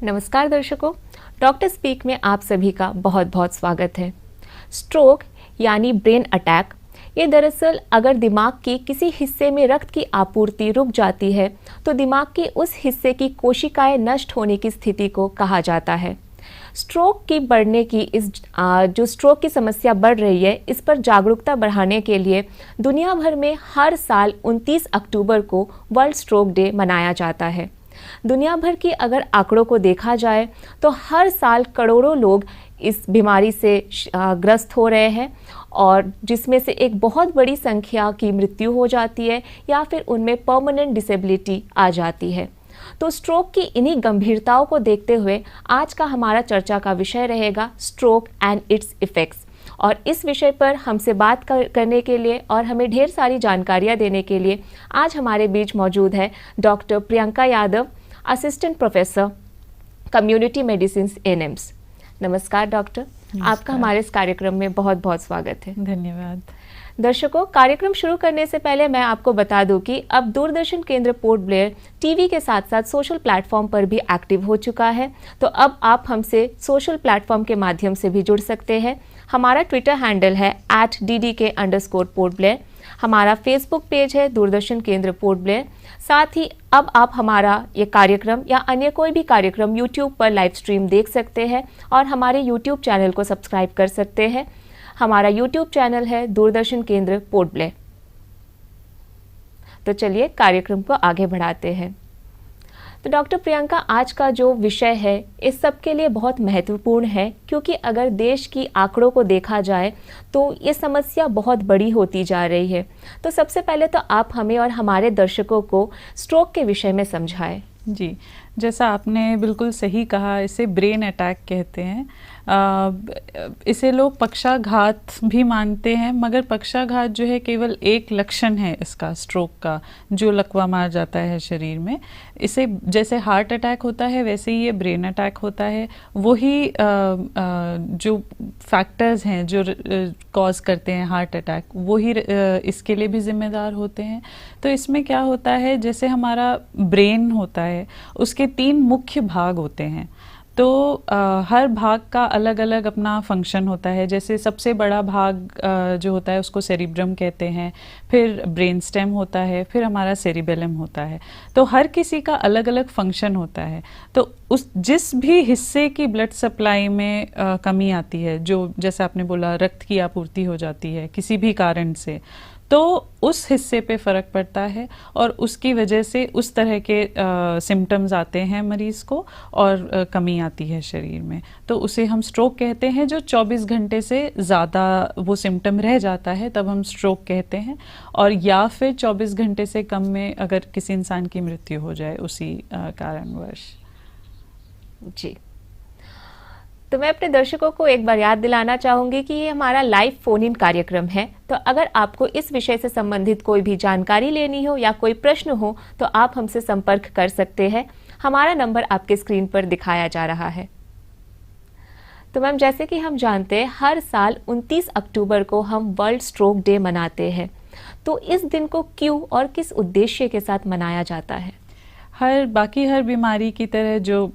नमस्कार दर्शकों, doctor speak में आप सभी का बहुत बहुत स्वागत है। स्ट्रोक यानी ब्रेन अटैक, ये दरअसल अगर दिमाग के किसी हिस्से में रक्त की आपूर्ति रुक जाती है तो दिमाग के उस हिस्से की कोशिकाएं नष्ट होने की स्थिति को कहा जाता है। स्ट्रोक की बढ़ने की जो स्ट्रोक की समस्या बढ़ रही है, इस पर जागरूकता बढ़ाने के लिए दुनिया भर में हर साल 29 अक्टूबर को वर्ल्ड स्ट्रोक डे मनाया जाता है। दुनिया भर की अगर आंकड़ों को देखा जाए तो हर साल करोड़ों लोग इस बीमारी से ग्रस्त हो रहे हैं और जिसमें से एक बहुत बड़ी संख्या की मृत्यु हो जाती है या फिर उनमें परमानेंट डिसेबिलिटी आ जाती है। तो स्ट्रोक की इन्हीं गंभीरताओं को देखते हुए आज का हमारा चर्चा का विषय रहेगा स्ट्रोक एंड इट्स इफ़ेक्ट्स। और इस विषय पर हमसे बात करने के लिए और हमें ढेर सारी जानकारियां देने के लिए आज हमारे बीच मौजूद है doctor Priyanka Yadav, assistant professor community medicine एएनएम्स। नमस्कार डॉक्टर, आपका हमारे इस कार्यक्रम में बहुत बहुत स्वागत है। धन्यवाद। दर्शकों, कार्यक्रम शुरू करने से पहले मैं आपको बता दूं कि अब दूरदर्शन केंद्र पोर्ट ब्लेयर टीवी के साथ साथ सोशल प्लेटफॉर्म पर भी एक्टिव हो चुका है। तो अब आप हमसे सोशल प्लेटफॉर्म के माध्यम से भी जुड़ सकते हैं। हमारा ट्विटर हैंडल है @ddk_पोर्ट ब्लेयर। हमारा फेसबुक पेज है दूरदर्शन केंद्र पोर्ट ब्लेयर। साथ ही अब आप हमारा ये कार्यक्रम या अन्य कोई भी कार्यक्रम यूट्यूब पर लाइव स्ट्रीम देख सकते हैं और हमारे यूट्यूब चैनल को सब्सक्राइब कर सकते हैं। हमारा यूट्यूब चैनल है दूरदर्शन केंद्र पोर्ट ब्लेयर। तो चलिए कार्यक्रम को आगे बढ़ाते हैं। तो डॉक्टर प्रियंका, आज का जो विषय है इस सब के लिए बहुत महत्वपूर्ण है, क्योंकि अगर देश की आंकड़ों को देखा जाए तो ये समस्या बहुत बड़ी होती जा रही है। तो सबसे पहले तो आप हमें और हमारे दर्शकों को स्ट्रोक के विषय में समझाएं। जी, जैसा आपने बिल्कुल सही कहा, इसे ब्रेन अटैक कहते हैं। इसे लोग पक्षाघात भी मानते हैं, मगर पक्षाघात जो है केवल एक लक्षण है इसका, स्ट्रोक का, जो लकवा मार जाता है शरीर में। इसे जैसे हार्ट अटैक होता है वैसे ही ये ब्रेन अटैक होता है। वही जो फैक्टर्स हैं जो कॉज करते हैं हार्ट अटैक, वही इसके लिए भी जिम्मेदार होते हैं। तो इसमें क्या होता है, जैसे हमारा ब्रेन होता है उसके 3 मुख्य भाग होते हैं। तो हर भाग का अलग अलग अपना फंक्शन होता है। जैसे सबसे बड़ा भाग जो होता है उसको सेरिब्रम कहते हैं, फिर ब्रेन स्टेम होता है, फिर हमारा सेरिबेलम होता है। तो हर किसी का अलग अलग फंक्शन होता है। तो उस जिस भी हिस्से की ब्लड सप्लाई में कमी आती है, जो जैसे आपने बोला रक्त की आपूर्ति हो जाती है किसी भी कारण से, तो उस हिस्से पे फ़र्क पड़ता है और उसकी वजह से उस तरह के सिम्टम्स आते हैं मरीज़ को और कमी आती है शरीर में। तो उसे हम स्ट्रोक कहते हैं। जो 24 घंटे से ज़्यादा वो सिम्टम रह जाता है तब हम स्ट्रोक कहते हैं, और या फिर 24 घंटे से कम में अगर किसी इंसान की मृत्यु हो जाए उसी कारणवश। जी, तो मैं अपने दर्शकों को एक बार याद दिलाना चाहूँगी कि ये हमारा लाइव फोन इन कार्यक्रम है। तो अगर आपको इस विषय से संबंधित कोई भी जानकारी लेनी हो या कोई प्रश्न हो तो आप हमसे संपर्क कर सकते हैं। हमारा नंबर आपके स्क्रीन पर दिखाया जा रहा है। तो मैम, जैसे कि हम जानते हैं हर साल 29 अक्टूबर को हम वर्ल्ड स्ट्रोक डे मनाते हैं। तो इस दिन को क्यों और किस उद्देश्य के साथ मनाया जाता है? हर बीमारी की तरह जो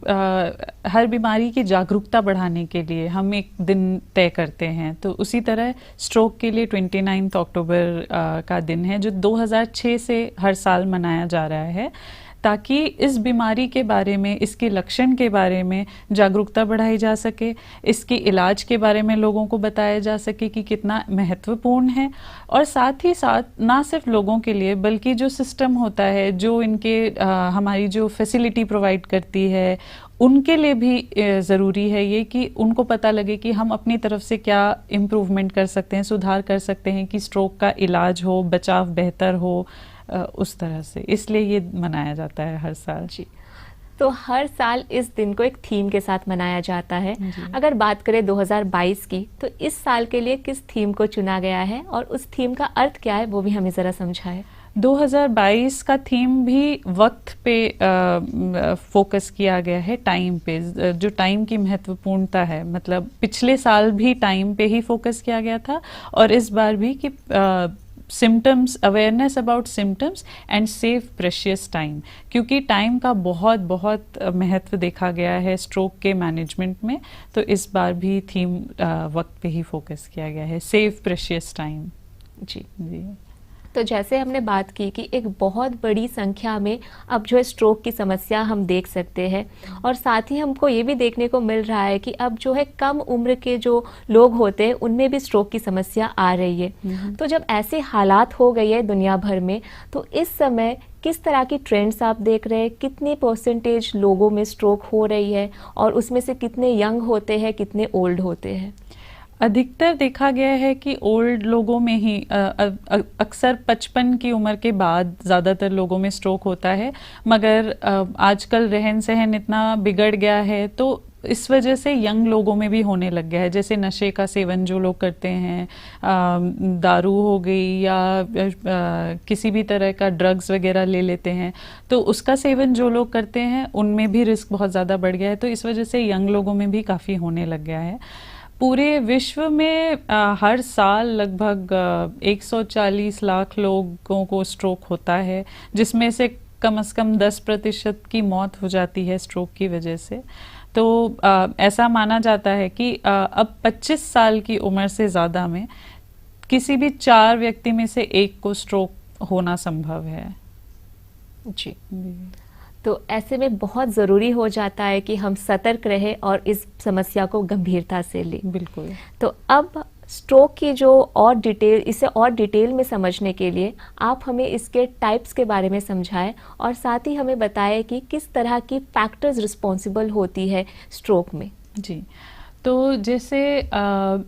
हर बीमारी की जागरूकता बढ़ाने के लिए हम एक दिन तय करते हैं, तो उसी तरह स्ट्रोक के लिए 29 अक्टूबर का दिन है, जो 2006 से हर साल मनाया जा रहा है, ताकि इस बीमारी के बारे में, इसके लक्षण के बारे में जागरूकता बढ़ाई जा सके, इसके इलाज के बारे में लोगों को बताया जा सके कि कितना महत्वपूर्ण है। और साथ ही साथ ना सिर्फ लोगों के लिए बल्कि जो सिस्टम होता है, जो इनके हमारी जो फैसिलिटी प्रोवाइड करती है, उनके लिए भी ज़रूरी है ये कि उनको पता लगे कि हम अपनी तरफ से क्या इम्प्रूवमेंट कर सकते हैं, सुधार कर सकते हैं कि स्ट्रोक का इलाज हो, बचाव बेहतर हो, उस तरह से। इसलिए ये मनाया जाता है हर साल। जी, तो हर साल इस दिन को एक थीम के साथ मनाया जाता है। अगर बात करें 2022 की, तो इस साल के लिए किस थीम को चुना गया है और उस थीम का अर्थ क्या है, वो भी हमें ज़रा समझाएं। 2022 का थीम भी वक्त पे फोकस किया गया है, टाइम पे, जो टाइम की महत्वपूर्णता है। मतलब पिछले साल भी टाइम पे ही फोकस किया गया था और इस बार भी कि symptoms, awareness about symptoms and save precious time, क्योंकि टाइम का बहुत बहुत महत्व देखा गया है स्ट्रोक के मैनेजमेंट में। तो इस बार भी थीम वक्त पे ही फोकस किया गया है, सेव प्रेशियस टाइम। जी जी। तो जैसे हमने बात की कि एक बहुत बड़ी संख्या में अब जो है स्ट्रोक की समस्या हम देख सकते हैं, और साथ ही हमको ये भी देखने को मिल रहा है कि अब जो है कम उम्र के जो लोग होते हैं उनमें भी स्ट्रोक की समस्या आ रही है। तो जब ऐसे हालात हो गई है दुनिया भर में, तो इस समय किस तरह की ट्रेंड्स आप देख रहे हैं? कितने परसेंटेज लोगों में स्ट्रोक हो रही है, और उसमें से कितने यंग होते हैं, कितने ओल्ड होते हैं? अधिकतर देखा गया है कि ओल्ड लोगों में ही अक्सर 55 की उम्र के बाद ज़्यादातर लोगों में स्ट्रोक होता है, मगर आजकल रहन सहन इतना बिगड़ गया है तो इस वजह से यंग लोगों में भी होने लग गया है। जैसे नशे का सेवन जो लोग करते हैं, दारू हो गई या किसी भी तरह का ड्रग्स वगैरह ले लेते हैं, तो उसका सेवन जो लोग करते हैं उनमें भी रिस्क बहुत ज़्यादा बढ़ गया है। तो इस वजह से यंग लोगों में भी काफ़ी होने लग गया है। पूरे विश्व में हर साल लगभग 140 लाख लोगों को स्ट्रोक होता है, जिसमें से कम से कम 10% की मौत हो जाती है स्ट्रोक की वजह से। तो ऐसा माना जाता है कि अब 25 साल की उम्र से ज़्यादा में किसी भी 4 व्यक्ति में से एक को स्ट्रोक होना संभव है। जी। तो ऐसे में बहुत ज़रूरी हो जाता है कि हम सतर्क रहें और इस समस्या को गंभीरता से लें। बिल्कुल। तो अब स्ट्रोक की जो इसे और डिटेल में समझने के लिए आप हमें इसके टाइप्स के बारे में समझाएं, और साथ ही हमें बताएं कि किस तरह की फैक्टर्स रिस्पॉन्सिबल होती है स्ट्रोक में। जी। तो जैसे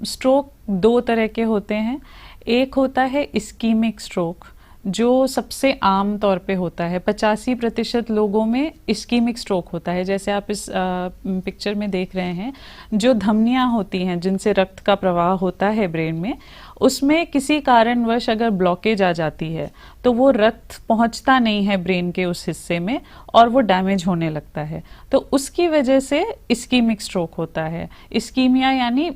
स्ट्रोक 2 तरह के होते हैं। एक होता है इस्कीमिक स्ट्रोक, जो सबसे आम तौर पे होता है। 85% लोगों में इस्कीमिक स्ट्रोक होता है। जैसे आप इस पिक्चर में देख रहे हैं, जो धमनियां होती हैं जिनसे रक्त का प्रवाह होता है ब्रेन में, उसमें किसी कारणवश अगर ब्लॉकेज आ जाती है तो वो रक्त पहुंचता नहीं है ब्रेन के उस हिस्से में और वो डैमेज होने लगता है। तो उसकी वजह से इस्कीमिक स्ट्रोक होता है। इस्कीमिया यानी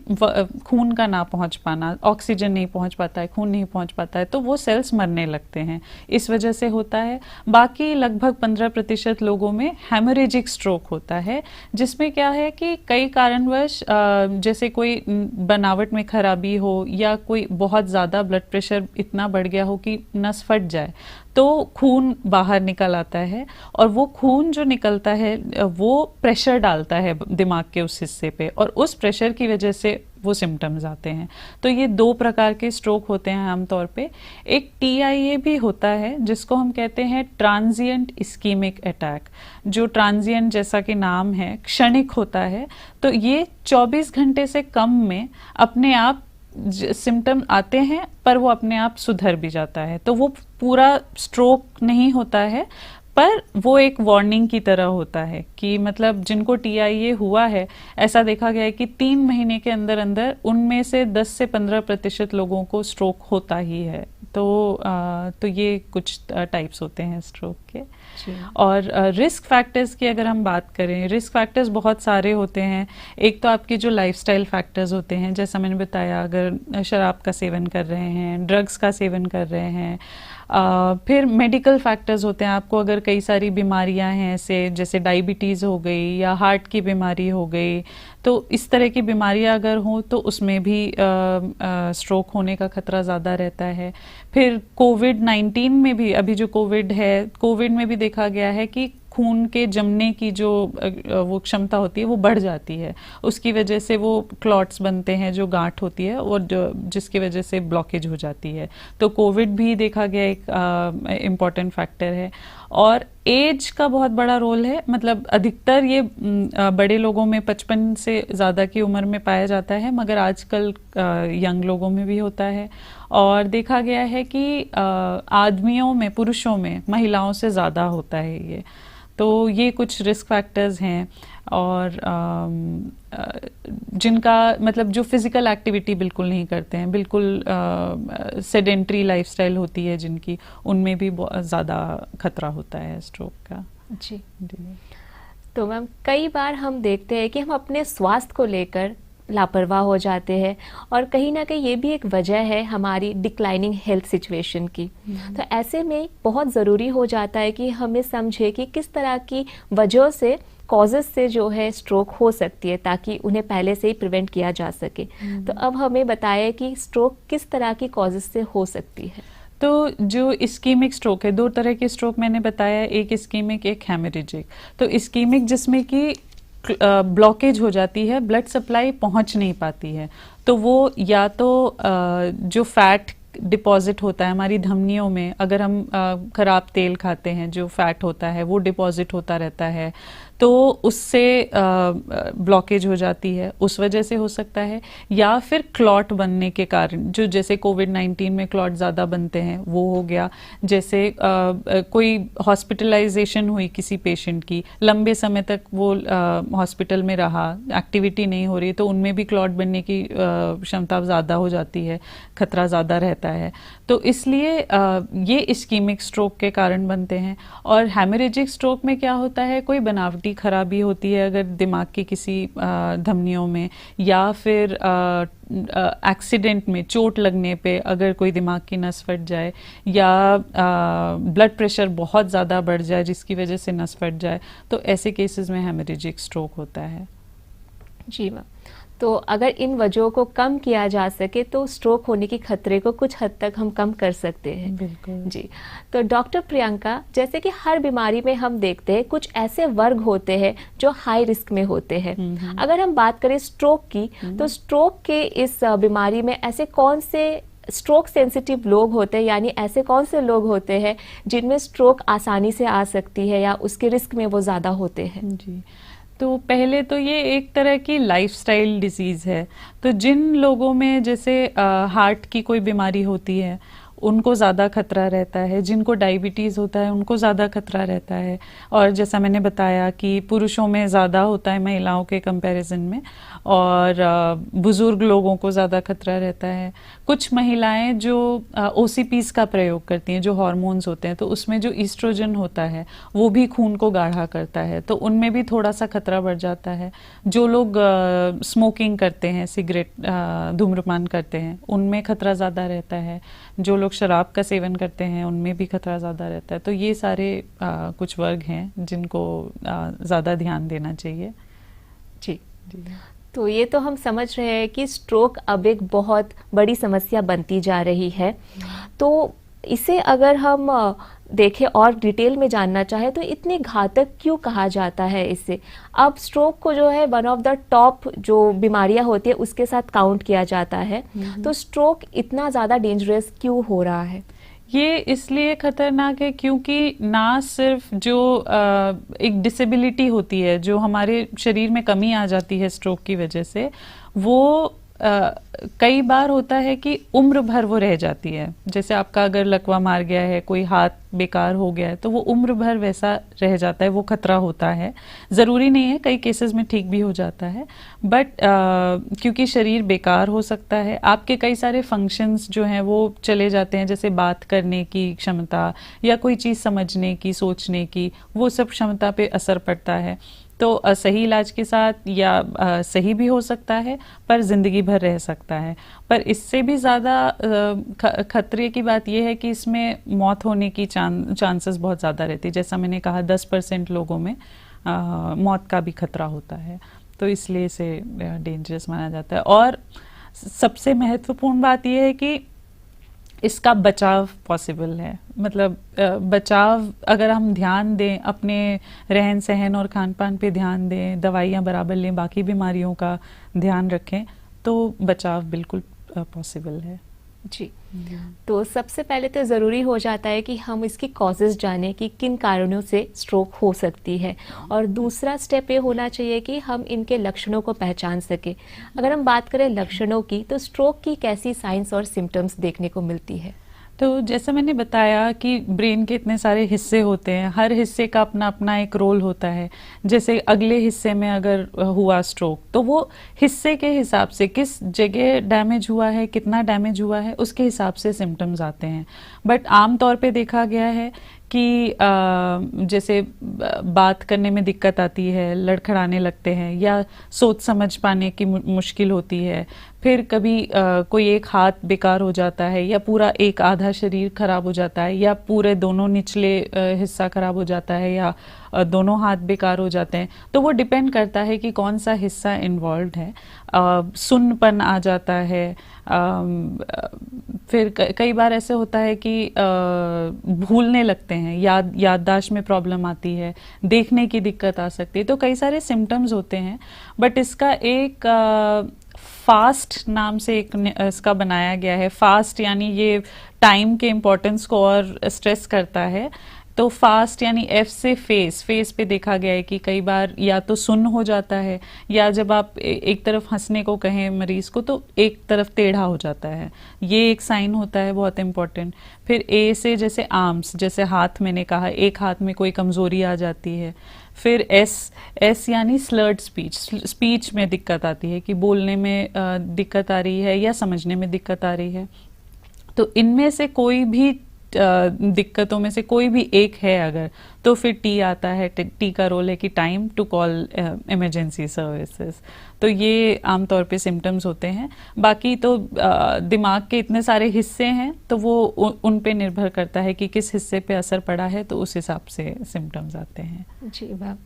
खून का ना पहुंच पाना, ऑक्सीजन नहीं पहुंच पाता है, खून नहीं पहुंच पाता है, तो वो सेल्स मरने लगते हैं, इस वजह से होता है। बाकी लगभग 15% लोगों में हेमोरेजिक स्ट्रोक होता है, जिसमें क्या है कि कई कारणवश जैसे कोई बनावट में खराबी हो या कोई बहुत ज़्यादा ब्लड प्रेशर इतना बढ़ गया हो कि नस फट जाए, तो खून बाहर निकल आता है, और वो खून जो निकलता है वो प्रेशर डालता है दिमाग के उस हिस्से पे, और उस प्रेशर की वजह से वो सिम्टम्स आते हैं। तो ये 2 प्रकार के स्ट्रोक होते हैं आमतौर पे। एक TIA भी होता है, जिसको हम कहते हैं ट्रांजिएंट इस्कीमिक अटैक, जो ट्रांजिएंट जैसा कि नाम है, क्षणिक होता है। तो ये 24 घंटे से कम में अपने आप सिम्टम आते हैं, पर वो अपने आप सुधर भी जाता है। तो वो पूरा स्ट्रोक नहीं होता है, पर वो एक वार्निंग की तरह होता है कि मतलब जिनको TIA हुआ है, ऐसा देखा गया है कि 3 महीने के अंदर अंदर उनमें से 10 से 15% लोगों को स्ट्रोक होता ही है। तो ये कुछ टाइप्स होते हैं स्ट्रोक के। और रिस्क फैक्टर्स की अगर हम बात करें, रिस्क फैक्टर्स बहुत सारे होते हैं। एक तो आपके जो लाइफस्टाइल फैक्टर्स होते हैं, जैसा मैंने बताया, अगर शराब का सेवन कर रहे हैं, ड्रग्स का सेवन कर रहे हैं। फिर मेडिकल फैक्टर्स होते हैं, आपको अगर कई सारी बीमारियां हैं ऐसे, जैसे डायबिटीज़ हो गई या हार्ट की बीमारी हो गई, तो इस तरह की बीमारियां अगर हों तो उसमें भी स्ट्रोक होने का खतरा ज़्यादा रहता है। फिर कोविड-19 में भी, अभी जो कोविड है, कोविड में भी देखा गया है कि खून के जमने की जो वो क्षमता होती है वो बढ़ जाती है। उसकी वजह से वो क्लॉट्स बनते हैं, जो गांठ होती है, और जिसकी वजह से ब्लॉकेज हो जाती है। तो कोविड भी देखा गया एक इम्पॉर्टेंट फैक्टर है। और एज का बहुत बड़ा रोल है, मतलब अधिकतर ये बड़े लोगों में 55 से ज़्यादा की उम्र में पाया जाता है, मगर आजकल यंग लोगों में भी होता है। और देखा गया है कि आदमियों में, पुरुषों में महिलाओं से ज़्यादा होता है ये। तो ये कुछ रिस्क फैक्टर्स हैं। और जिनका मतलब जो फिज़िकल एक्टिविटी बिल्कुल नहीं करते हैं, बिल्कुल सेडेंट्री लाइफस्टाइल होती है जिनकी, उनमें भी बहुत ज़्यादा खतरा होता है स्ट्रोक का। जी। तो मैम, कई बार हम देखते हैं कि हम अपने स्वास्थ्य को लेकर लापरवाह हो जाते हैं, और कहीं ना कहीं ये भी एक वजह है हमारी डिक्लाइनिंग हेल्थ सिचुएशन की। तो ऐसे में बहुत ज़रूरी हो जाता है कि हमें समझे कि किस तरह की वजहों से, कॉजेस से जो है स्ट्रोक हो सकती है, ताकि उन्हें पहले से ही प्रिवेंट किया जा सके। तो अब हमें बताया कि स्ट्रोक किस तरह की कॉजेस से हो सकती है। तो जो इस्कीमिक स्ट्रोक है, दो तरह के स्ट्रोक मैंने बताया, एक इस्कीमिक, एक हेमरेजिक। तो इस्कीमिक जिसमें कि ब्लॉकेज हो जाती है, ब्लड सप्लाई पहुंच नहीं पाती है, तो वो या तो जो फैट डिपॉजिट होता है हमारी धमनियों में, अगर हम खराब तेल खाते हैं, जो फैट होता है वो डिपॉजिट होता रहता है, तो उससे ब्लॉकेज हो जाती है, उस वजह से हो सकता है। या फिर क्लॉट बनने के कारण, जो जैसे कोविड-19 में क्लॉट ज़्यादा बनते हैं, वो हो गया। जैसे कोई हॉस्पिटलाइजेशन हुई किसी पेशेंट की, लंबे समय तक वो हॉस्पिटल में रहा, एक्टिविटी नहीं हो रही, तो उनमें भी क्लॉट बनने की क्षमता ज़्यादा हो जाती है, खतरा ज़्यादा रहता है। तो इसलिए ये इस्कीमिक स्ट्रोक के कारण बनते हैं। और हेमरेजिक स्ट्रोक में क्या होता है, कोई बनावटी खराबी होती है अगर दिमाग की किसी धमनियों में, या फिर एक्सीडेंट में चोट लगने पे अगर कोई दिमाग की नस फट जाए, या ब्लड प्रेशर बहुत ज़्यादा बढ़ जाए जिसकी वजह से नस फट जाए, तो ऐसे केसेस में हेमरेजिक स्ट्रोक होता है। जी मैम, तो अगर इन वजहों को कम किया जा सके तो स्ट्रोक होने की खतरे को कुछ हद तक हम कम कर सकते हैं। बिल्कुल जी। तो डॉक्टर प्रियंका, जैसे कि हर बीमारी में हम देखते हैं कुछ ऐसे वर्ग होते हैं जो हाई रिस्क में होते हैं। अगर हम बात करें स्ट्रोक की, तो स्ट्रोक के इस बीमारी में ऐसे कौन से स्ट्रोक सेंसिटिव लोग होते हैं, यानी ऐसे कौन से लोग होते हैं जिनमें स्ट्रोक आसानी से आ सकती है या उसके रिस्क में वो ज़्यादा होते हैं? जी, तो पहले तो ये एक तरह की लाइफस्टाइल डिजीज़ है। तो जिन लोगों में जैसे हार्ट की कोई बीमारी होती है, उनको ज़्यादा खतरा रहता है, जिनको डायबिटीज़ होता है उनको ज़्यादा खतरा रहता है, और जैसा मैंने बताया कि पुरुषों में ज़्यादा होता है महिलाओं के कंपैरिजन में, और बुज़ुर्ग लोगों को ज़्यादा खतरा रहता है। कुछ महिलाएं जो ओसीपीज़ का प्रयोग करती हैं, जो हार्मोन्स होते हैं, तो उसमें जो ईस्ट्रोजन होता है वो भी खून को गाढ़ा करता है, तो उनमें भी थोड़ा सा खतरा बढ़ जाता है। जो लोग स्मोकिंग करते हैं, सिगरेट धूम्रपान करते हैं, उनमें खतरा ज़्यादा रहता है। जो लोग शराब का सेवन करते हैं उनमें भी खतरा ज़्यादा रहता है। तो ये सारे कुछ वर्ग हैं जिनको ज़्यादा ध्यान देना चाहिए। जी। तो ये तो हम समझ रहे हैं कि स्ट्रोक अब एक बहुत बड़ी समस्या बनती जा रही है। तो इसे अगर हम देखें और डिटेल में जानना चाहे तो इतने घातक क्यों कहा जाता है इसे? अब स्ट्रोक को जो है वन ऑफ द टॉप जो बीमारियां होती है उसके साथ काउंट किया जाता है। तो स्ट्रोक इतना ज़्यादा डेंजरस क्यों हो रहा है? ये इसलिए खतरनाक है क्योंकि ना सिर्फ जो एक डिसेबिलिटी होती है, जो हमारे शरीर में कमी आ जाती है स्ट्रोक की वजह से, वो कई बार होता है कि उम्र भर वो रह जाती है। जैसे आपका अगर लकवा मार गया है, कोई हाथ बेकार हो गया है, तो वो उम्र भर वैसा रह जाता है, वो खतरा होता है। ज़रूरी नहीं है, कई केसेस में ठीक भी हो जाता है, बट क्योंकि शरीर बेकार हो सकता है, आपके कई सारे फंक्शंस जो हैं वो चले जाते हैं, जैसे बात करने की क्षमता या कोई चीज़ समझने की, सोचने की, वो सब क्षमता पे असर पड़ता है। तो सही इलाज के साथ या सही भी हो सकता है, पर ज़िंदगी भर रह सकता है। पर इससे भी ज़्यादा खतरे की बात यह है कि इसमें मौत होने की चांसेस बहुत ज़्यादा रहती है। जैसा मैंने कहा 10% लोगों में मौत का भी खतरा होता है, तो इसलिए इसे डेंजरस माना जाता है। और सबसे महत्वपूर्ण बात यह है कि इसका बचाव पॉसिबल है। मतलब बचाव अगर हम ध्यान दें, अपने रहन सहन और खान पान पे ध्यान दें, दवाइयाँ बराबर लें, बाकी बीमारियों का ध्यान रखें, तो बचाव बिल्कुल पॉसिबल है। जी। तो सबसे पहले तो ज़रूरी हो जाता है कि हम इसकी कॉजेज़ जानें कि किन कारणों से स्ट्रोक हो सकती है, और दूसरा स्टेप ये होना चाहिए कि हम इनके लक्षणों को पहचान सकें। अगर हम बात करें लक्षणों की, तो स्ट्रोक की कैसी साइंस और सिम्टम्स देखने को मिलती है? तो जैसा मैंने बताया कि ब्रेन के इतने सारे हिस्से होते हैं, हर हिस्से का अपना अपना एक रोल होता है। जैसे अगले हिस्से में अगर हुआ स्ट्रोक, तो वो हिस्से के हिसाब से किस जगह डैमेज हुआ है, कितना डैमेज हुआ है, उसके हिसाब से सिम्टम्स आते हैं। बट आम तौर पे देखा गया है कि जैसे बात करने में दिक्कत आती है, लड़खड़ाने लगते हैं, या सोच समझ पाने की मुश्किल होती है, फिर कभी कोई एक हाथ बेकार हो जाता है, या पूरा एक आधा शरीर खराब हो जाता है, या पूरे दोनों निचले हिस्सा खराब हो जाता है, या दोनों हाथ बेकार हो जाते हैं। तो वो डिपेंड करता है कि कौन सा हिस्सा इन्वॉल्व है। सुन्नपन आ जाता है, फिर कई बार ऐसे होता है कि भूलने लगते हैं, याददाश्त में प्रॉब्लम आती है, देखने की दिक्कत आ सकती है। तो कई सारे सिम्टम्स होते हैं, बट इसका एक फास्ट नाम से एक इसका बनाया गया है। फास्ट यानी ये टाइम के इम्पोर्टेंस को और स्ट्रेस करता है। तो फास्ट यानी एफ से फेस पे देखा गया है कि कई बार या तो सुन्न हो जाता है, या जब आप एक तरफ हंसने को कहें मरीज को तो एक तरफ टेढ़ा हो जाता है। ये एक साइन होता है बहुत इम्पोर्टेंट। फिर ए से जैसे आर्म्स, जैसे हाथ मैंने कहा, एक हाथ में कोई कमजोरी आ जाती है। फिर एस यानी स्लर्ड स्पीच में दिक्कत आती है कि बोलने में दिक्कत आ रही है या समझने में दिक्कत आ रही है। तो इनमें से कोई भी दिक्कतों में से कोई भी एक है अगर, तो फिर टी आता है। टी का रोल है कि time to call emergency services. तो ये आमतौर पे सिम्टम्स होते हैं। बाकी तो दिमाग के इतने सारे हिस्से हैं, तो वो उन पे निर्भर करता है कि किस हिस्से पे असर पड़ा है, तो उस हिसाब से सिम्टम्स आते हैं। जी मैम,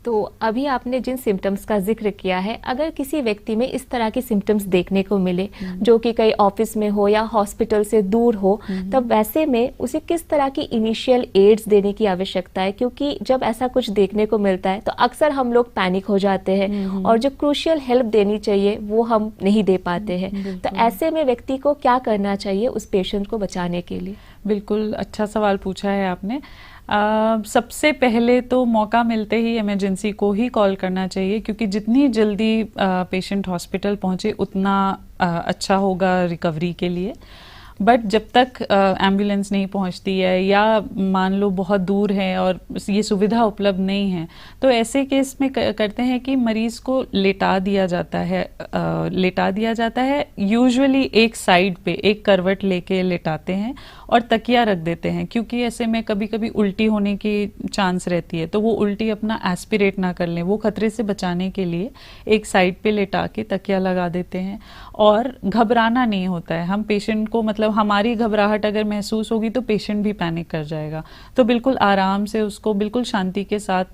तो अभी आपने जिन सिम्टम्स का जिक्र किया है, अगर किसी व्यक्ति में इस तरह के सिम्टम्स देखने को मिले जो कि कई ऑफिस में हो या हॉस्पिटल से दूर हो, तब वैसे में उसे किस तरह की इनिशियल एड्स देने की आवश्यकता है? क्योंकि जब ऐसा कुछ देखने को मिलता है तो अक्सर हम लोग पैनिक हो जाते हैं और जो क्रूशियल हेल्प देनी चाहिए वो हम नहीं दे पाते हैं। तो ऐसे में व्यक्ति को क्या करना चाहिए उस पेशेंट को बचाने के लिए? बिल्कुल अच्छा सवाल पूछा है आपने। सबसे पहले तो मौका मिलते ही इमरजेंसी को ही कॉल करना चाहिए, क्योंकि जितनी जल्दी पेशेंट हॉस्पिटल पहुंचे उतना अच्छा होगा रिकवरी के लिए। बट जब तक एम्बुलेंस नहीं पहुंचती है, या मान लो बहुत दूर है और ये सुविधा उपलब्ध नहीं है, तो ऐसे केस में करते हैं कि मरीज को लेटा दिया जाता है। यूजुअली एक साइड पे एक करवट लेके लेटाते हैं और तकिया रख देते हैं, क्योंकि ऐसे में कभी कभी उल्टी होने की चांस रहती है। तो वो उल्टी अपना एस्पिरेट ना कर लें, वो खतरे से बचाने के लिए एक साइड पे लेटा के तकिया लगा देते हैं। और घबराना नहीं होता है। हम पेशेंट को, मतलब हमारी घबराहट अगर महसूस होगी तो पेशेंट भी पैनिक कर जाएगा। तो बिल्कुल आराम से उसको बिल्कुल शांति के साथ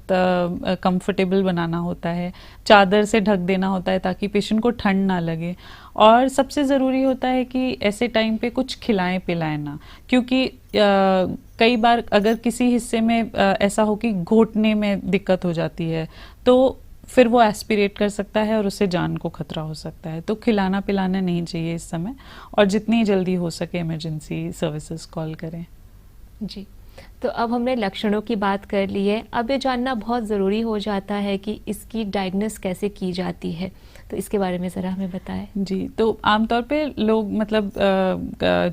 कंफर्टेबल बनाना होता है, चादर से ढक देना होता है ताकि पेशेंट को ठंड ना लगे। और सबसे ज़रूरी होता है कि ऐसे टाइम पे कुछ खिलाएं पिलाएं ना, क्योंकि कई बार अगर किसी हिस्से में ऐसा हो कि घोटने में दिक्कत हो जाती है, तो फिर वो एस्पिरेट कर सकता है और उससे जान को खतरा हो सकता है। तो खिलाना पिलाना नहीं चाहिए इस समय, और जितनी जल्दी हो सके इमरजेंसी सर्विसेज कॉल करें। जी, तो अब हमने लक्षणों की बात कर ली है। अब ये जानना बहुत ज़रूरी हो जाता है कि इसकी डायग्नोस कैसे की जाती है, तो इसके बारे में ज़रा हमें बताएं। जी, तो आमतौर पे लोग, मतलब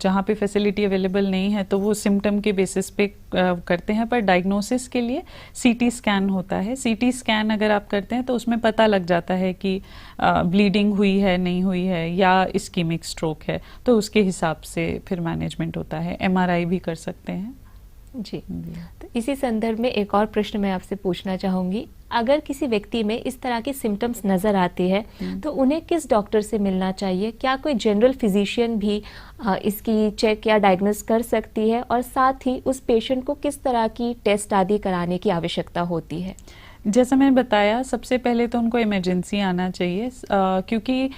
जहाँ पे फैसिलिटी अवेलेबल नहीं है तो वो सिम्टम के बेसिस पे करते हैं, पर डायग्नोसिस के लिए सीटी स्कैन होता है। सीटी स्कैन अगर आप करते हैं तो उसमें पता लग जाता है कि ब्लीडिंग हुई है, नहीं हुई है, या इस्कीमिक स्ट्रोक है, तो उसके हिसाब से फिर मैनेजमेंट होता है। MRI भी कर सकते हैं। जी, तो इसी संदर्भ में एक और प्रश्न मैं आपसे पूछना चाहूँगी। अगर किसी व्यक्ति में इस तरह के सिम्टम्स नज़र आते हैं तो उन्हें किस डॉक्टर से मिलना चाहिए? क्या कोई जनरल फिजिशियन भी इसकी चेक या डायग्नोस कर सकती है? और साथ ही उस पेशेंट को किस तरह की टेस्ट आदि कराने की आवश्यकता होती है? जैसा मैंने बताया, सबसे पहले तो उनको इमरजेंसी आना चाहिए, क्योंकि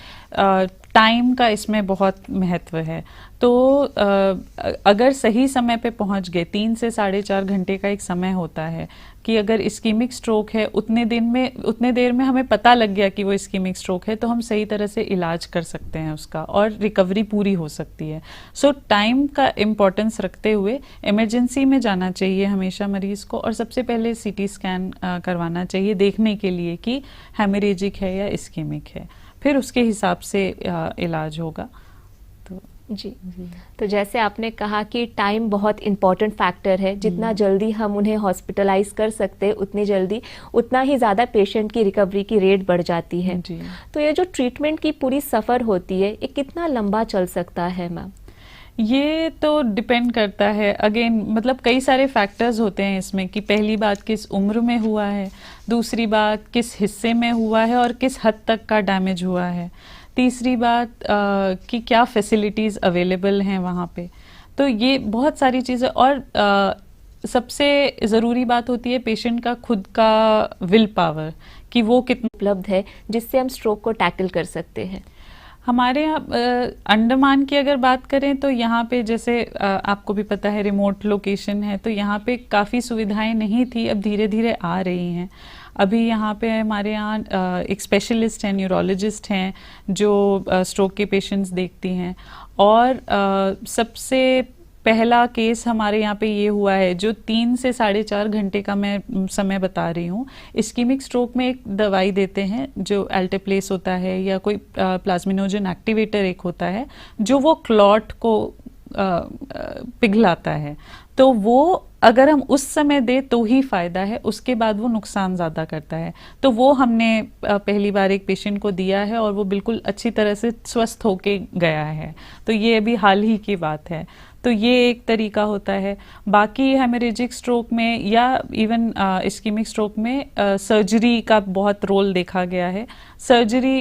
टाइम का इसमें बहुत महत्व है। तो अगर सही समय पे पहुंच गए, 3 से 4.5 घंटे का एक समय होता है कि अगर इस्कीमिक स्ट्रोक है, उतने देर में हमें पता लग गया कि वो इस्कीमिक स्ट्रोक है, तो हम सही तरह से इलाज कर सकते हैं उसका, और रिकवरी पूरी हो सकती है। सो टाइम का इम्पोर्टेंस रखते हुए इमरजेंसी में जाना चाहिए हमेशा मरीज को, और सबसे पहले CT स्कैन करवाना चाहिए देखने के लिए कि हेमरेजिक है या इस्कीमिक है, फिर उसके हिसाब से इलाज होगा। तो जी, तो जैसे आपने कहा कि टाइम बहुत इम्पॉर्टेंट फैक्टर है। जितना जल्दी हम उन्हें हॉस्पिटलाइज कर सकते हैं उतनी जल्दी, उतना ही ज़्यादा पेशेंट की रिकवरी की रेट बढ़ जाती है। जी। तो ये जो ट्रीटमेंट की पूरी सफ़र होती है, ये कितना लंबा चल सकता है मैम? ये तो डिपेंड करता है, अगेन मतलब कई सारे फैक्टर्स होते हैं इसमें कि पहली बात किस उम्र में हुआ है, दूसरी बात किस हिस्से में हुआ है और किस हद तक का डैमेज हुआ है, तीसरी बात कि क्या फैसिलिटीज़ अवेलेबल हैं वहाँ पे। तो ये बहुत सारी चीज़ें, और सबसे ज़रूरी बात होती है पेशेंट का खुद का विल पावर कि वो कितना उपलब्ध है जिससे हम स्ट्रोक को टैकल कर सकते हैं। हमारे यहाँ अंडमान की अगर बात करें तो यहाँ पे जैसे आपको भी पता है रिमोट लोकेशन है, तो यहाँ पे काफ़ी सुविधाएं नहीं थी, अब धीरे धीरे आ रही हैं। अभी यहाँ पे हमारे यहाँ एक स्पेशलिस्ट हैं, न्यूरोलॉजिस्ट हैं जो स्ट्रोक के पेशेंट्स देखती हैं। और सबसे पहला केस हमारे यहाँ पे ये हुआ है जो 3 से 4.5 घंटे का मैं समय बता रही हूँ। इस्कीमिक स्ट्रोक में एक दवाई देते हैं जो अल्टेप्लेस होता है या कोई प्लाज्मिनोजन एक्टिवेटर एक होता है जो वो क्लॉट को पिघलाता है। तो वो अगर हम उस समय दे तो ही फ़ायदा है, उसके बाद वो नुकसान ज़्यादा करता है। तो वो हमने पहली बार एक पेशेंट को दिया है और वो बिल्कुल अच्छी तरह से स्वस्थ होके गया है। तो ये अभी हाल ही की बात है। तो ये एक तरीका होता है। बाकी हेमरेजिक स्ट्रोक में या इवन इस्कीमिक स्ट्रोक में सर्जरी का बहुत रोल देखा गया है। सर्जरी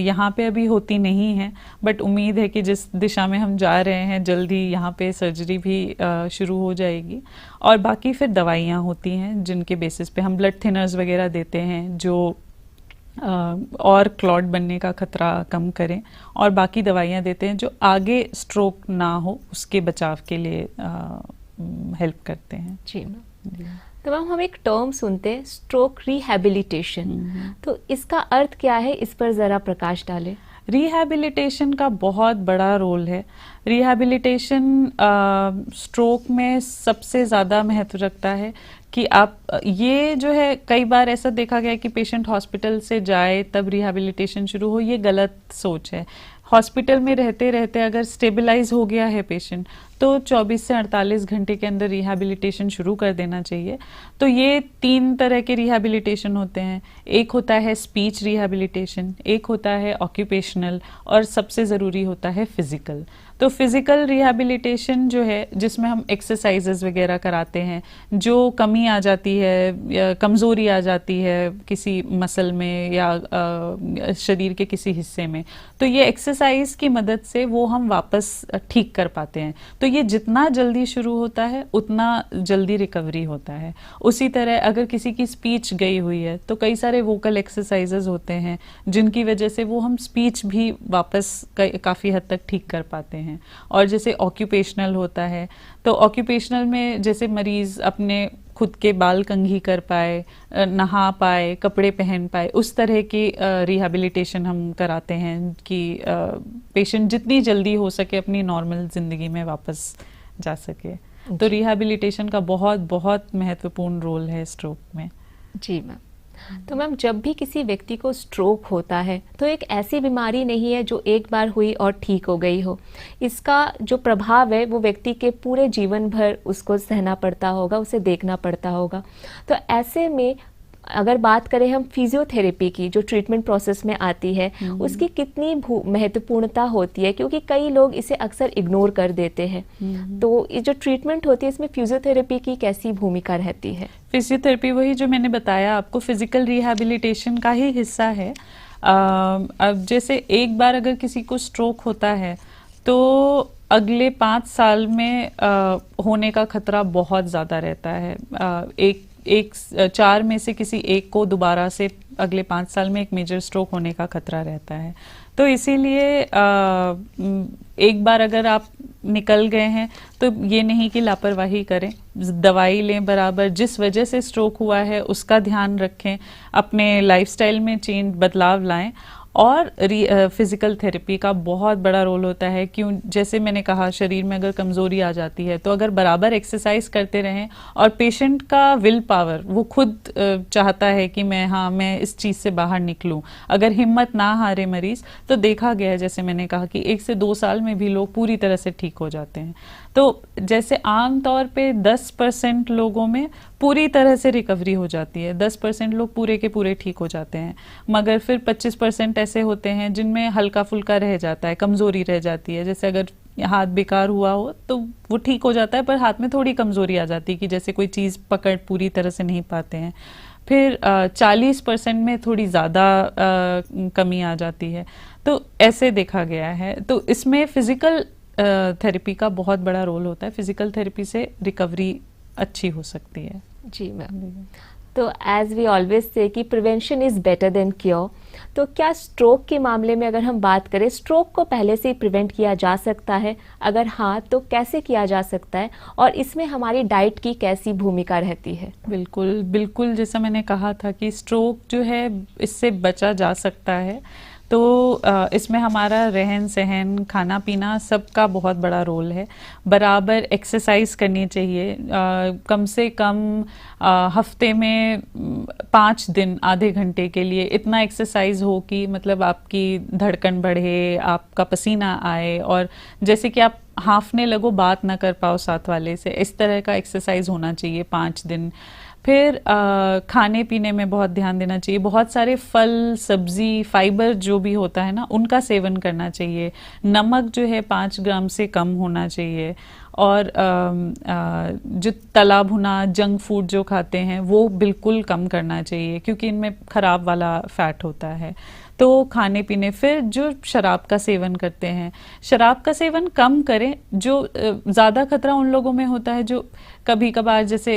यहाँ पे अभी होती नहीं है, बट उम्मीद है कि जिस दिशा में हम जा रहे हैं जल्दी यहाँ पे सर्जरी भी शुरू हो जाएगी। और बाकी फिर दवाइयाँ होती हैं जिनके बेसिस पे हम ब्लड थिनर्स वगैरह देते हैं जो और क्लॉट बनने का खतरा कम करें, और बाकी दवाइयाँ देते हैं जो आगे स्ट्रोक ना हो उसके बचाव के लिए हेल्प करते हैं। जी मैम। तो मैम हम एक टर्म सुनते हैं स्ट्रोक रिहैबिलिटेशन, तो इसका अर्थ क्या है, इस पर ज़रा प्रकाश डालें। रिहैबिलिटेशन का बहुत बड़ा रोल है। रिहैबिलिटेशन स्ट्रोक में सबसे ज़्यादा महत्व रखता है कि आप ये जो है, कई बार ऐसा देखा गया है कि पेशेंट हॉस्पिटल से जाए तब रिहैबिलिटेशन शुरू हो, ये गलत सोच है। हॉस्पिटल में रहते रहते अगर स्टेबलाइज हो गया है पेशेंट तो 24 से 48 घंटे के अंदर रिहैबिलिटेशन शुरू कर देना चाहिए। तो ये 3 तरह के रिहैबिलिटेशन होते हैं। एक होता है स्पीच रिहैबिलिटेशन, एक होता है ऑक्यूपेशनल, और सबसे ज़रूरी होता है फिज़िकल। तो फिज़िकल रिहैबिलिटेशन जो है जिसमें हम एक्सरसाइजेज वगैरह कराते हैं, जो कमी आ जाती है या कमज़ोरी आ जाती है किसी मसल में या शरीर के किसी हिस्से में, तो ये एक्सरसाइज की मदद से वो हम वापस ठीक कर पाते हैं। तो ये जितना जल्दी शुरू होता है उतना जल्दी रिकवरी होता है। उसी तरह अगर किसी की स्पीच गई हुई है तो कई सारे वोकल एक्सरसाइजेज होते हैं जिनकी वजह से वो हम स्पीच भी वापस काफ़ी हद तक ठीक कर पाते हैं। और जैसे ऑक्यूपेशनल होता है, तो ऑक्यूपेशनल में जैसे मरीज़ अपने खुद के बाल कंघी कर पाए, नहा पाए, कपड़े पहन पाए, उस तरह की रिहैबिलिटेशन हम कराते हैं कि पेशेंट जितनी जल्दी हो सके अपनी नॉर्मल ज़िंदगी में वापस जा सके। तो रिहैबिलिटेशन का बहुत बहुत महत्वपूर्ण रोल है स्ट्रोक में। जी मैम। तो मैम जब भी किसी व्यक्ति को स्ट्रोक होता है तो एक ऐसी बीमारी नहीं है जो एक बार हुई और ठीक हो गई हो। इसका जो प्रभाव है वो व्यक्ति के पूरे जीवन भर उसको सहना पड़ता होगा, उसे देखना पड़ता होगा। तो ऐसे में अगर बात करें हम फिजियोथेरेपी की जो ट्रीटमेंट प्रोसेस में आती है, उसकी कितनी महत्वपूर्णता होती है, क्योंकि कई लोग इसे अक्सर इग्नोर कर देते हैं। तो ये जो ट्रीटमेंट होती है इसमें फिजियोथेरेपी की कैसी भूमिका रहती है? फिजियोथेरेपी वही जो मैंने बताया आपको, फिजिकल रिहैबिलिटेशन का ही हिस्सा है। अब जैसे एक बार अगर किसी को स्ट्रोक होता है तो अगले 5 साल में होने का खतरा बहुत ज़्यादा रहता है। एक 4 में से किसी एक को दोबारा से अगले 5 साल में एक मेजर स्ट्रोक होने का खतरा रहता है। तो इसीलिए एक बार अगर आप निकल गए हैं तो ये नहीं कि लापरवाही करें, दवाई लें बराबर, जिस वजह से स्ट्रोक हुआ है उसका ध्यान रखें, अपने लाइफस्टाइल में बदलाव लाएं। और फिज़िकल थेरेपी का बहुत बड़ा रोल होता है। क्यों, जैसे मैंने कहा, शरीर में अगर कमज़ोरी आ जाती है तो अगर बराबर एक्सरसाइज करते रहें और पेशेंट का विल पावर, वो खुद चाहता है कि मैं इस चीज़ से बाहर निकलूं, अगर हिम्मत ना हारे मरीज़, तो देखा गया है जैसे मैंने कहा कि 1 से 2 साल में भी लोग पूरी तरह से ठीक हो जाते हैं। तो जैसे आम तौर पे 10% लोगों में पूरी तरह से रिकवरी हो जाती है, 10% लोग पूरे के पूरे ठीक हो जाते हैं, मगर फिर 25% ऐसे होते हैं जिनमें हल्का फुल्का रह जाता है, कमज़ोरी रह जाती है। जैसे अगर हाथ बेकार हुआ हो तो वो ठीक हो जाता है, पर हाथ में थोड़ी कमज़ोरी आ जाती है कि जैसे कोई चीज़ पकड़ पूरी तरह से नहीं पाते हैं। फिर 40% में थोड़ी ज़्यादा कमी आ जाती है। तो ऐसे देखा गया है। तो इसमें फिज़िकल थेरेपी का बहुत बड़ा रोल होता है। फिज़िकल थेरेपी से रिकवरी अच्छी हो सकती है। जी मैम। तो एज वी ऑलवेज से कि prevention is better than cure, तो क्या स्ट्रोक के मामले में अगर हम बात करें, स्ट्रोक को पहले से ही प्रिवेंट किया जा सकता है? अगर हाँ, तो कैसे किया जा सकता है और इसमें हमारी डाइट की कैसी भूमिका रहती है? बिल्कुल बिल्कुल, जैसा मैंने कहा था कि स्ट्रोक जो है इससे बचा जा सकता है। तो इसमें हमारा रहन सहन, खाना पीना सबका बहुत बड़ा रोल है। बराबर एक्सरसाइज करनी चाहिए, कम से कम हफ्ते में 5 दिन आधे घंटे के लिए इतना एक्सरसाइज हो कि मतलब आपकी धड़कन बढ़े, आपका पसीना आए, और जैसे कि आप हांफने लगो, बात ना कर पाओ साथ वाले से, इस तरह का एक्सरसाइज होना चाहिए 5 दिन। फिर खाने पीने में बहुत ध्यान देना चाहिए। बहुत सारे फल, सब्जी, फाइबर जो भी होता है ना, उनका सेवन करना चाहिए। नमक जो है 5 ग्राम से कम होना चाहिए। और जो तला भुना जंक फूड जो खाते हैं वो बिल्कुल कम करना चाहिए, क्योंकि इनमें खराब वाला फैट होता है। तो खाने पीने, फिर जो शराब का सेवन करते हैं, शराब का सेवन कम करें। जो ज़्यादा खतरा उन लोगों में होता है जो कभी कभार जैसे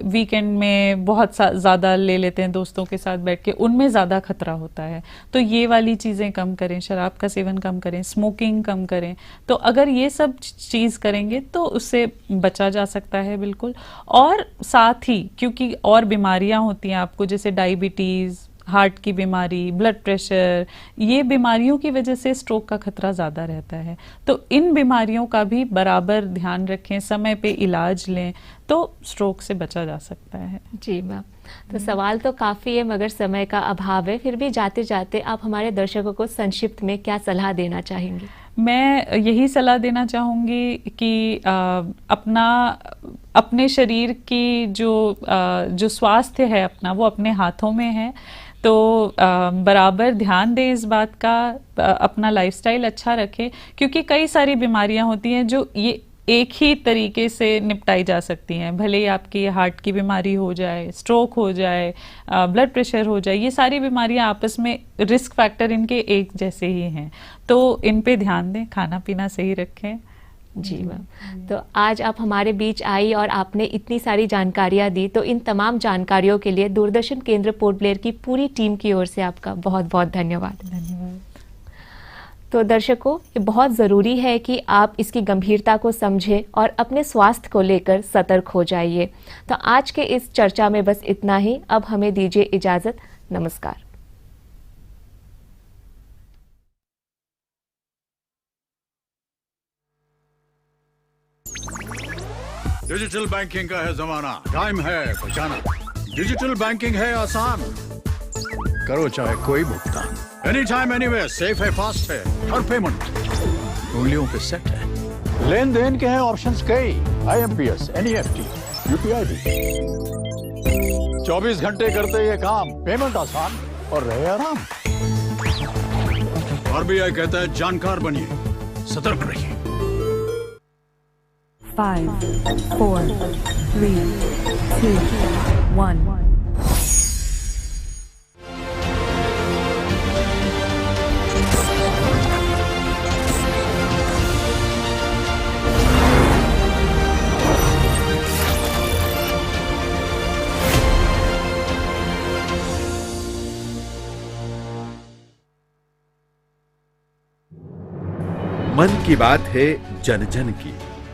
वीकेंड में बहुत ज़्यादा ले लेते हैं दोस्तों के साथ बैठ के, उनमें ज़्यादा खतरा होता है। तो ये वाली चीज़ें कम करें, शराब का सेवन कम करें, स्मोकिंग कम करें। तो अगर ये सब चीज़ करेंगे तो उससे बचा जा सकता है बिल्कुल। और साथ ही क्योंकि और बीमारियां होती हैं आपको, जैसे डायबिटीज़, हार्ट की बीमारी, ब्लड प्रेशर, ये बीमारियों की वजह से स्ट्रोक का खतरा ज़्यादा रहता है। तो इन बीमारियों का भी बराबर ध्यान रखें, समय पे इलाज लें, तो स्ट्रोक से बचा जा सकता है। जी मैम। तो सवाल तो काफ़ी है मगर समय का अभाव है, फिर भी जाते जाते आप हमारे दर्शकों को संक्षिप्त में क्या सलाह देना चाहेंगे? मैं यही सलाह देना चाहूँगी कि अपने शरीर की जो स्वास्थ्य है अपना, वो अपने हाथों में है। तो बराबर ध्यान दें इस बात का, अपना लाइफस्टाइल अच्छा रखें, क्योंकि कई सारी बीमारियां होती हैं जो ये एक ही तरीके से निपटाई जा सकती हैं। भले ही आपकी हार्ट की बीमारी हो जाए, स्ट्रोक हो जाए, ब्लड प्रेशर हो जाए, ये सारी बीमारियां आपस में रिस्क फैक्टर इनके एक जैसे ही हैं। तो इन पे ध्यान दें, खाना पीना सही रखें। जी मैम। तो आज आप हमारे बीच आई और आपने इतनी सारी जानकारियाँ दी, तो इन तमाम जानकारियों के लिए दूरदर्शन केंद्र पोर्ट ब्लेयर की पूरी टीम की ओर से आपका बहुत बहुत धन्यवाद। तो दर्शकों, ये बहुत ज़रूरी है कि आप इसकी गंभीरता को समझें और अपने स्वास्थ्य को लेकर सतर्क हो जाइए। तो आज के इस चर्चा में बस इतना ही। अब हमें दीजिए इजाज़त। नमस्कार। डिजिटल बैंकिंग का है जमाना, टाइम है बचाना। डिजिटल बैंकिंग है आसान, करो चाहे कोई भुगतान, एनी टाइम एनीवेयर, सेफ है, फास्ट है, हर पेमेंट उंगलियों पे सेट है। लेन देन के हैं ऑप्शंस कई, IMPS, NEFT, UPI भी। 24 घंटे करते ये काम, पेमेंट आसान और रहे आराम। RBI कहता है जानकार बनिए, सतर्क रहिए। 5, 4, 3, 2, 1. मन की बात है जन जन की।